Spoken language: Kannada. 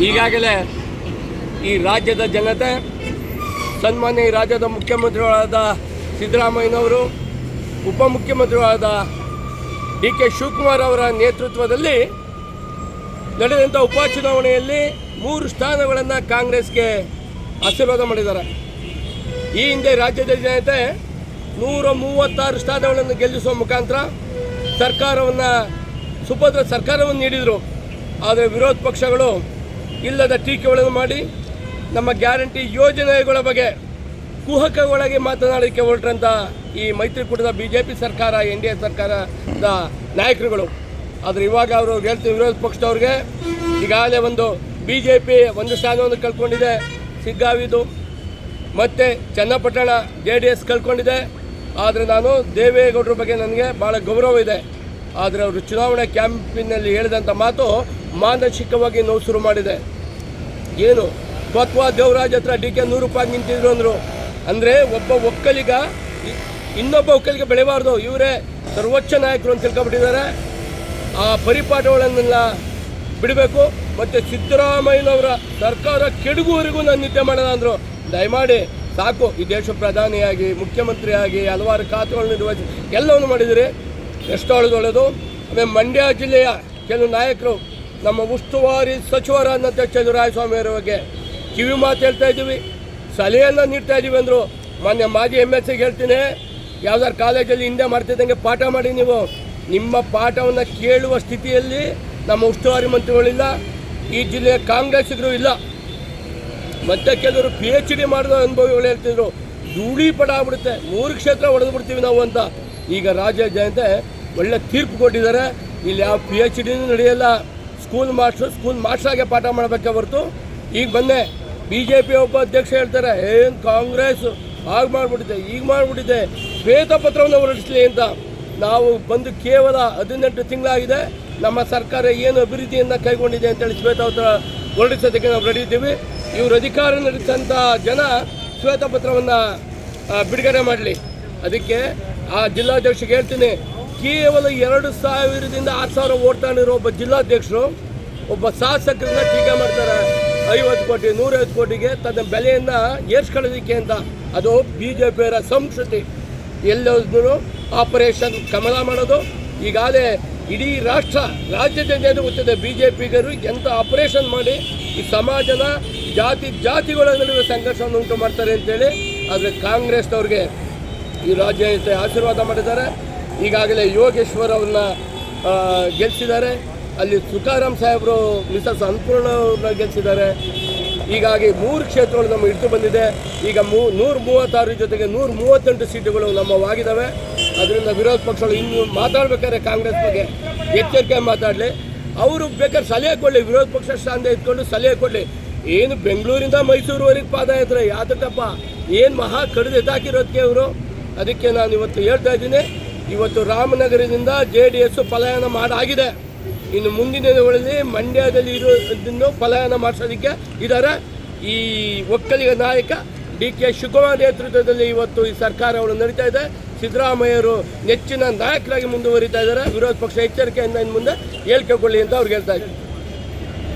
ಈಗಾಗಲೇ ಈ ರಾಜ್ಯದ ಜನತೆ ಸನ್ಮಾನ್ಯ ಈ ರಾಜ್ಯದ ಮುಖ್ಯಮಂತ್ರಿಗಳಾದ ಸಿದ್ದರಾಮಯ್ಯನವರು, ಉಪಮುಖ್ಯಮಂತ್ರಿಗಳಾದ ಡಿ ಕೆ ಶಿವಕುಮಾರ್ ಅವರ ನೇತೃತ್ವದಲ್ಲಿ ನಡೆದಂಥ ಉಪಚುನಾವಣೆಯಲ್ಲಿ 3 ಸ್ಥಾನಗಳನ್ನು ಕಾಂಗ್ರೆಸ್ಗೆ ಆಶೀರ್ವಾದ ಮಾಡಿದ್ದಾರೆ. ಈ ಹಿಂದೆ ರಾಜ್ಯದ ಜನತೆ 136 ಸ್ಥಾನಗಳನ್ನು ಗೆಲ್ಲಿಸುವ ಮುಖಾಂತರ ಸುಭದ್ರ ಸರ್ಕಾರವನ್ನು ನೀಡಿದರು. ಆದರೆ ವಿರೋಧ ಪಕ್ಷಗಳು ಇಲ್ಲದ ಟೀಕೆಗಳನ್ನು ಮಾಡಿ ನಮ್ಮ ಗ್ಯಾರಂಟಿ ಯೋಜನೆಗಳ ಬಗ್ಗೆ ಕುಹಕಗಳಾಗಿ ಮಾತನಾಡಲಿಕ್ಕೆ ಹೊರಟಂಥ ಈ ಮೈತ್ರಿಕೂಟದ BJP ಸರ್ಕಾರ, NDA ಸರ್ಕಾರದ ನಾಯಕರುಗಳು. ಆದರೆ ಇವಾಗ ಅವರು ಹೇಳ್ತೀವಿ, ವಿರೋಧ ಪಕ್ಷದವ್ರಿಗೆ ಈಗಾಗಲೇ BJP ಒಂದು ಸ್ಥಾನವನ್ನು ಕಳ್ಕೊಂಡಿದೆ, ಸಿಗ್ಗಾವಿದು, ಮತ್ತು ಚನ್ನಪಟ್ಟಣ JDS ಕಳ್ಕೊಂಡಿದೆ. ಆದರೆ ನಾನು ದೇವೇಗೌಡರ ಬಗ್ಗೆ ನನಗೆ ಭಾಳ ಗೌರವ ಇದೆ. ಆದರೆ ಅವರು ಚುನಾವಣಾ ಕ್ಯಾಂಪಿನಲ್ಲಿ ಹೇಳಿದಂಥ ಮಾತು ಮಾನಸಿಕವಾಗಿ ನೋವು ಶುರು ಮಾಡಿದೆ. ಏನು ಕೊತ್ವಾ ದೇವರಾಜ್ ಹತ್ರ DK 100 ರೂಪಾಯಿ ನಿಂತಿದ್ರು ಅಂದರು. ಅಂದರೆ ಒಬ್ಬ ಒಕ್ಕಲಿಗ ಇನ್ನೊಬ್ಬ ಒಕ್ಕಲಿಗ ಬೆಳೆಬಾರ್ದು, ಇವರೇ ಸರ್ವೋಚ್ಚ ನಾಯಕರು ಅಂತ ತಿಳ್ಕೊಬಿಟ್ಟಿದ್ದಾರೆ. ಆ ಪರಿಪಾಠಗಳನ್ನೆಲ್ಲ ಬಿಡಬೇಕು. ಮತ್ತು ಸಿದ್ದರಾಮಯ್ಯನವರ ಸರ್ಕಾರ ಕೆಡುಗುವರೆಗೂ ನಾನು ನಿದ್ದೆ ಮಾಡೋಣ ಅಂದರು. ದಯಮಾಡಿ ಸಾಕು, ಈ ದೇಶ ಪ್ರಧಾನಿಯಾಗಿ, ಮುಖ್ಯಮಂತ್ರಿಯಾಗಿ ಹಲವಾರು ಖಾತೆಗಳನ್ನು ನಿರ್ವಹಿಸಿ ಎಲ್ಲವನ್ನು ಮಾಡಿದಿರಿ, ಎಷ್ಟು ಒಳ್ಳೆಯದು. ಆಮೇಲೆ ಮಂಡ್ಯ ಜಿಲ್ಲೆಯ ಕೆಲವು ನಾಯಕರು ನಮ್ಮ ಉಸ್ತುವಾರಿ ಸಚಿವರಾದಂಥ ಚಂದ್ರರಾಯಸ್ವಾಮಿ ಬಗ್ಗೆ ಕಿವಿ ಮಾತು ಹೇಳ್ತಾ ಇದ್ದೀವಿ, ಸಲಹೆಯನ್ನು ನೀಡ್ತಾ ಇದ್ದೀವಿ ಅಂದರು. ಮಾನ್ಯ ಮಾಜಿ MLC ಹೇಳ್ತೀನಿ, ಯಾವ್ದಾರು ಕಾಲೇಜಲ್ಲಿ ಹಿಂದೆ ಮಾಡ್ತಿದ್ದಂಗೆ ಪಾಠ ಮಾಡಿ. ನೀವು ನಿಮ್ಮ ಪಾಠವನ್ನು ಕೇಳುವ ಸ್ಥಿತಿಯಲ್ಲಿ ನಮ್ಮ ಉಸ್ತುವಾರಿ ಮಂತ್ರಿಗಳಿಲ್ಲ, ಈ ಜಿಲ್ಲೆಯ ಕಾಂಗ್ರೆಸ್ಸಿಗರು ಇಲ್ಲ. ಮತ್ತು ಕೆಲವರು PhD ಮಾಡಿದ ಅನುಭವಿಗಳು ಹೇಳ್ತಿದ್ರು, ಧೂಳಿ ಪಡ ಆಗ್ಬಿಡುತ್ತೆ, 3 ಕ್ಷೇತ್ರ ಹೊಡೆದು ಬಿಡ್ತೀವಿ ನಾವು ಅಂತ. ಈಗ ರಾಜ್ಯ ಜನತೆ ಒಳ್ಳೆ ತೀರ್ಪು ಕೊಟ್ಟಿದ್ದಾರೆ. ಇಲ್ಲಿ ಯಾವ PhDನೂ ನಡೆಯಲ್ಲ, ಸ್ಕೂಲ್ ಮಾಸ್ಟ್ರಾಗೆ ಪಾಠ ಮಾಡಬೇಕೆ ಹೊರತು. ಈಗ ಬಂದೆ BJP ಒಬ್ಬ ಅಧ್ಯಕ್ಷ ಹೇಳ್ತಾರೆ, ಏನು ಕಾಂಗ್ರೆಸ್ ಹಾಗೆ ಮಾಡಿಬಿಟ್ಟಿದೆ, ಈಗ ಮಾಡಿಬಿಟ್ಟಿದೆ, ಶ್ವೇತಪತ್ರವನ್ನು ಹೊರಡಿಸಲಿ ಅಂತ. ನಾವು ಬಂದು ಕೇವಲ 18 ತಿಂಗಳಾಗಿದೆ, ನಮ್ಮ ಸರ್ಕಾರ ಏನು ಅಭಿವೃದ್ಧಿಯನ್ನು ಕೈಗೊಂಡಿದೆ ಅಂತೇಳಿ ಶ್ವೇತಪತ್ರ ಹೊರಡಿಸೋದಕ್ಕೆ ನಾವು ರೆಡಿ ಇದ್ದೀವಿ. ಇವರು ಅಧಿಕಾರ ನಡೆಸಂಥ ಜನ ಶ್ವೇತಪತ್ರವನ್ನು ಬಿಡುಗಡೆ ಮಾಡಲಿ. ಅದಕ್ಕೆ ಆ ಜಿಲ್ಲಾಧ್ಯಕ್ಷರಿಗೆ ಹೇಳ್ತೀನಿ, ಕೇವಲ 2000ರಿಂದ 6000 ಓಟ್ ತಗೊಂಡಿರೋ ಒಬ್ಬ ಜಿಲ್ಲಾಧ್ಯಕ್ಷರು ಒಬ್ಬ ಶಾಸಕರನ್ನ ಟೀಕೆ ಮಾಡ್ತಾರೆ. 50 ಕೋಟಿ 150 ಕೋಟಿಗೆ ತನ್ನ ಬೆಲೆಯನ್ನು ಏರ್ಸ್ಕೊಳ್ಳೋದಕ್ಕೆ ಅಂತ. ಅದು BJPಯವರ ಸಂಸ್ಕೃತಿ. ಎಲ್ಲರೂ ಆಪರೇಷನ್ ಕಮಲ ಮಾಡೋದು. ಈಗಾಗಲೇ ಇಡೀ ರಾಜ್ಯದ ಜನತೆ ಗೊತ್ತಿದೆ BJPಗರು ಎಂಥ ಆಪರೇಷನ್ ಮಾಡಿ ಈ ಸಮಾಜನ ಜಾತಿಗಳ ನಡುವೆ ಸಂಘರ್ಷವನ್ನು ಉಂಟು ಮಾಡ್ತಾರೆ ಅಂತೇಳಿ. ಆದರೆ ಕಾಂಗ್ರೆಸ್ನವ್ರಿಗೆ ಈ ರಾಜ್ಯ ಜನತೆ ಆಶೀರ್ವಾದ ಮಾಡಿದ್ದಾರೆ. ಈಗಾಗಲೇ ಯೋಗೇಶ್ವರ್ ಅವ್ರನ್ನ ಗೆಲ್ಲಿಸಿದ್ದಾರೆ. ಅಲ್ಲಿ ತುಕಾರಾಮ್ ಸಾಹೇಬರು ಮಿಸಸ್ ಅನ್ನಪೂರ್ಣ ಅವ್ರನ್ನ ಗೆಲ್ಲಿಸಿದ್ದಾರೆ. ಹೀಗಾಗಿ 3 ಕ್ಷೇತ್ರಗಳು ನಮ್ಮ ಹಿಡಿದು ಬಂದಿದೆ. ಈಗ 136 ಜೊತೆಗೆ 138 ಸೀಟುಗಳು ನಮ್ಮವಾಗಿದ್ದಾವೆ. ಅದರಿಂದ ವಿರೋಧ ಪಕ್ಷಗಳು ಇನ್ನು ಮಾತಾಡಬೇಕಾದ್ರೆ ಕಾಂಗ್ರೆಸ್ ಬಗ್ಗೆ ಎಚ್ಚರಿಕೆ ಮಾತಾಡಲಿ. ಅವರು ಬೇಕಾದ್ರೆ ಸಲಹೆ ಕೊಡಲಿ, ವಿರೋಧ ಪಕ್ಷ ಸ್ಥಾನದ ಇಟ್ಕೊಂಡು ಸಲಹೆ ಕೊಡಲಿ. ಏನು ಬೆಂಗಳೂರಿಂದ ಮೈಸೂರುವರೆಗೆ ಪಾದಯಾತ್ರೆ ಯಾತಕ್ಕಪ್ಪ, ಏನು ಮಹಾ ಕಡಿದು ಎತ್ತಾಕಿರೋದಕ್ಕೆ ಅವರು. ಅದಕ್ಕೆ ನಾನು ಇವತ್ತು ಹೇಳ್ತಾ ಇದ್ದೀನಿ, ಇವತ್ತು ರಾಮನಗರದಿಂದ JDS ಪಲಾಯನ ಮಾಡಾಗಿದೆ. ಇನ್ನು ಮುಂದಿನ ದಿನಗಳಲ್ಲಿ ಮಂಡ್ಯದಲ್ಲಿ ಇರೋದನ್ನು ಪಲಾಯನ ಮಾಡಿಸೋದಕ್ಕೆ ಇದ್ದಾರೆ. ಈ ಒಕ್ಕಲಿಗ ನಾಯಕ DK ಶಿವಕುಮಾರ್ ನೇತೃತ್ವದಲ್ಲಿ ಇವತ್ತು ಈ ಸರ್ಕಾರಗಳು ನಡೀತಾ ಇದೆ. ಸಿದ್ದರಾಮಯ್ಯರು ನೆಚ್ಚಿನ ನಾಯಕರಾಗಿ ಮುಂದುವರಿತಾ ಇದ್ದಾರೆ. ವಿರೋಧ ಪಕ್ಷ ಎಚ್ಚರಿಕೆಯಿಂದ ಇನ್ನು ಮುಂದೆ ಹೇಳ್ಕೊಳ್ಳಿ ಅಂತ ಅವ್ರಿಗೆ ಹೇಳ್ತಾ ಇದ್ದಾರೆ.